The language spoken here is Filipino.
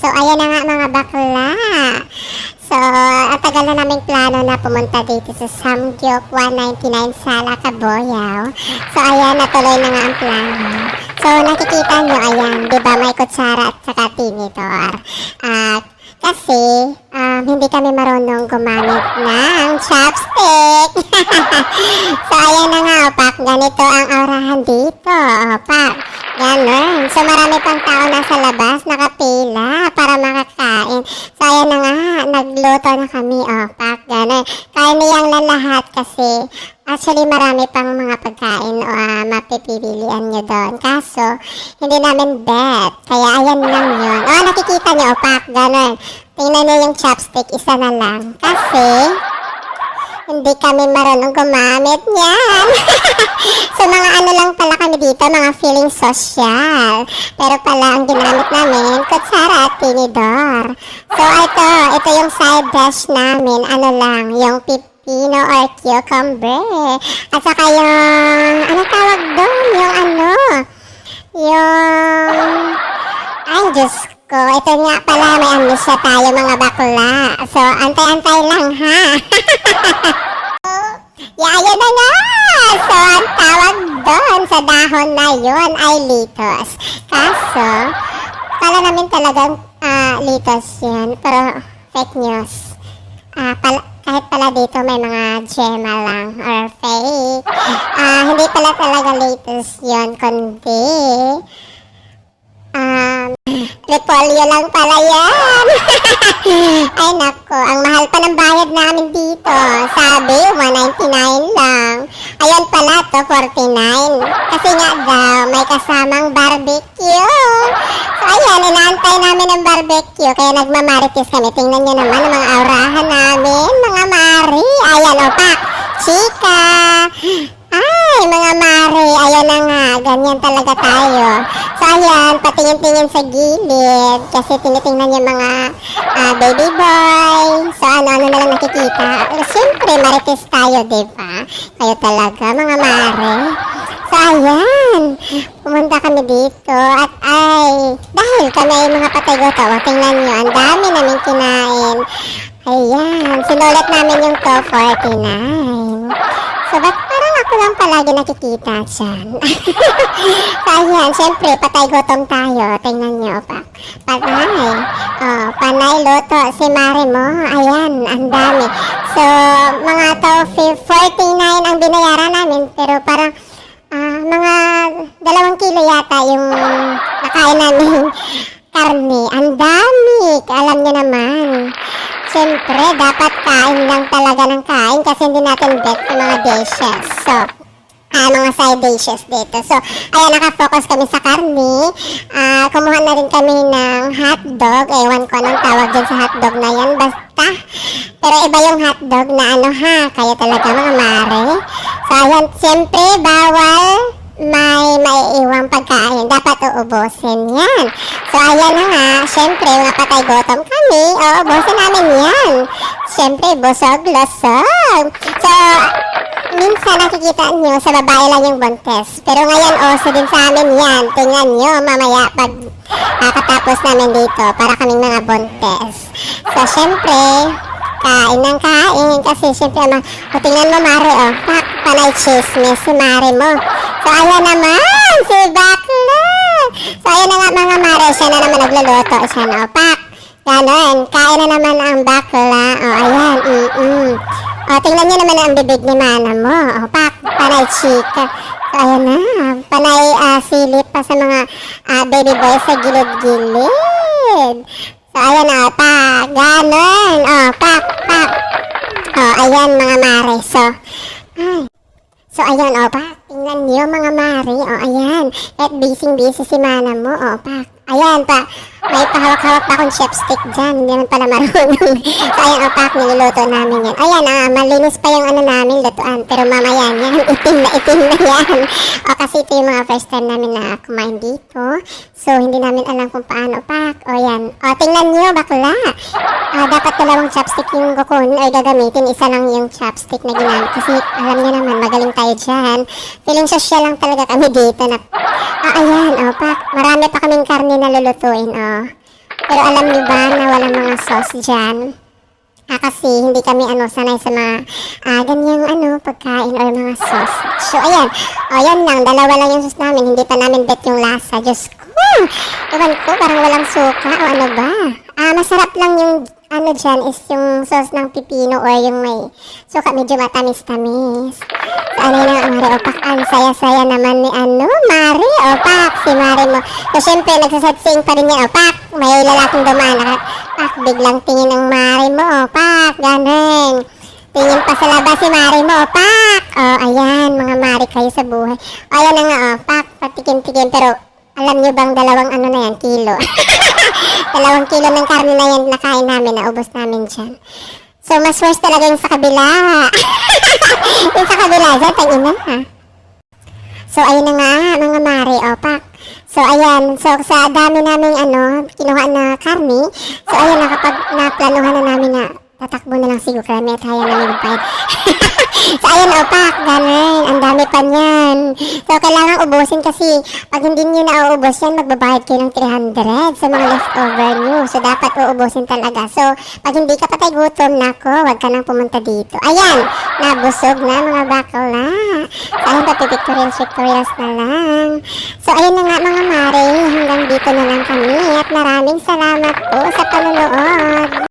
So, ayan na nga mga bakla. So, ang tagal na naming plano na pumunta dito sa Samgyup 199 Sala, Kaboyaw. So, ayan, natuloy na nga ang plano. So, nakikita nyo, ayan, di ba may kutsara at saka tinidor. Kasi, hindi kami marunong gumamit ng chopstick. So, ayan na nga, opak, ganito ang aurahan dito, opak. Ganon. So, marami pang tao nasa labas, nakapila para makakain. So, ayan na nga, nagluto na kami, opak, ganon. Kaya niyang lahat kasi, actually, marami pang mga pagkain o mapipilian nyo doon. Kaso, hindi namin bet. Kaya, ayan lang yun. Nakikita nyo, opak, ganon. Tingnan nyo yung chopstick, isa na lang. Kasi, hindi kami marunong gumamit niyan. So, mga ano lang pala kami dito, mga feeling social. Pero pala, ang ginamit namin, kutsara at tinidor. So, ito yung side dish namin. Ano lang, yung pipino or cucumber. At saka yung, ano tawag doon? Ay, Diyos ko. Ito nga pala, may amnesia tayo mga bakla. So, antay-antay lang ha. Ayan na nga! So, ang tawag doon sa dahon na yun ay litos. Kaso, kala namin talagang litos yun. Pero, fake news. Kahit pala dito may mga gemma lang or fake. Hindi pala talaga litos yun, kundi repolyo lang pala yan. Ay nako, ang mahal pa ng bayad namin dito. Sabi, 199 lang. Ayan pala to, 49. Kasi nga daw, may kasamang barbecue. So ayan, inaantay namin ng barbecue. Kaya nagmamarites kami. Tingnan nyo naman ang mga aurahan namin. Mga mari. Ayan, opak. Chika. Ay, mga mari. Ayan na nga. Ganyan talaga tayo. So, ayan, patingin-tingin sa gilid. Kasi tinitingnan yung mga baby boy. So, ano-ano na lang nakikita. Siyempre, marites tayo, diba? Kayo talaga, mga mari. So, ayan. Pumunta kami dito. At dahil kami ay mga patay-goto, tingnan nyo, ang dami namin kinain. Ayan, sinulat namin yung 249. So, ba't parang ako lang palagi nakikita dyan? So, ayan, syempre, patay gutom tayo. Tingnan nyo, opak. Panay. Panay luto. Si Mare mo, ayan, ang dami. So, mga 49 ang binayaran namin. Pero parang, mga 2 kilo yata yung nakain namin karne. Ang dami. Alam nyo naman. Siyempre, dapat kain lang talaga ng kain kasi hindi natin bet sa mga dishes. So, mga side dishes dito. So, ayan, nakafocus kami sa karne. Kumuha na rin kami ng hotdog. Ewan ko anong tawag dyan sa hotdog na yan. Basta. Pero iba yung hotdog na ano ha. Kaya talaga mga mare. So, ayan, siyempre, bawal may iwang pagkain. Dapat uubusin yan. So, ayan na nga. Siyempre, mga patay-gutom kami. Uubusin namin yan. Siyempre, busog-lusog. So, minsan nakikita nyo, sa babae lang yung buntes. Pero ngayon, oso din sa amin yan. Tingnan nyo, mamaya pag katapos namin dito, para kaming mga buntes. So, siyempre, kain ng kain. Kasi siyempre, tingnan mo, Mare, panay chismis si Mare mo. So, ayan naman, si bakla. So, ayan na nga mga Mare, siya na naman nagluluto. Siya na, opak. Ganon, kain na naman ang bakla. Ayan, tingnan nyo naman ang bibig ni Mana mo. Opak, panay chika. So, ayan na, panay silip pa sa mga baby boy sa gilid-gilid. So, ayan na, opak. Ganon, pak. Ayan mga Mare. So, ayan, opak. Tingnan niyo mga mari. Ayan. At busy si Mana mo. Opak. Ayan pa. May pahawak-hawak pa akong chopstick dyan. Hindi naman pala marunong. So, ayan, opak. Niluluto namin yan. Ayan, malinis pa yung ano namin, lutuan. Pero mamaya yan. Itim na yan. Kasi ito yung mga first time namin na kumain dito. So, hindi namin alam kung paano, opak. Ayan. Tingnan niyo, bakla. Dapat 2 chopstick yung kukunin ay gagamitin. Isa lang yung chopstick na ginamit. Kasi alam niyo naman, magaling tayo dyan. Feeling social lang talaga kami dito na, ayan, opak. Marami pa kaming karne na lulutuin, Pero alam niyo ba na walang mga sauce dyan? Kasi hindi kami sanay sa mga ganyang pagkain or mga sauce. So ayan, ayan lang, dalawa lang yung sauce namin, hindi pa namin bet yung lasa. Diyos ko, ewan ko, parang walang suka o ano ba. Masarap lang yung dyan is yung sauce ng pipino or yung may suka medyo matamis-tamis. So ano yun nga, Mari Opak, ang saya-saya naman ni Mari Opak, si Mari mo. So syempre, nagsasatsing pa rin niya, Opak, may lalaking dumaan, biglang tingin ng Mari mo, Opak, ganun. Tingin pa sa labas si Mari mo, Opak. Ayan, mga Mari kayo sa buhay. Ayan na nga, Opak, patikim-tikim, pero alam niyo bang dalawang na yan, kilo? 2 kilo ng karne na yan nakain namin, naubos namin dyan. So, mas worse talaga yung sa kabila. Yung sa kabila dyan, tangin na. So, ayun na nga, mga Mari, Opak. So, ayan. So, sa dami namin, kinuha na karne. So, ayan, naplanuhan na namin na tatakbo na lang siguro kami at kaya namin magpahid. So, ayan, Opak, ganun. Ang dami pa niyan. So, kailangan ubusin kasi pag hindi nyo nauubos yan, magbabayad kayo ng 300 sa mga leftover nyo. So, dapat uubusin talaga. So, pag hindi ka patay gutom, nako, wag ka nang pumunta dito. Ayan, nabusog na mga bakla. So, ayun, papipictorials na lang. So, ayun na nga mga Mare, hanggang dito na lang kami at maraming salamat po sa panonood.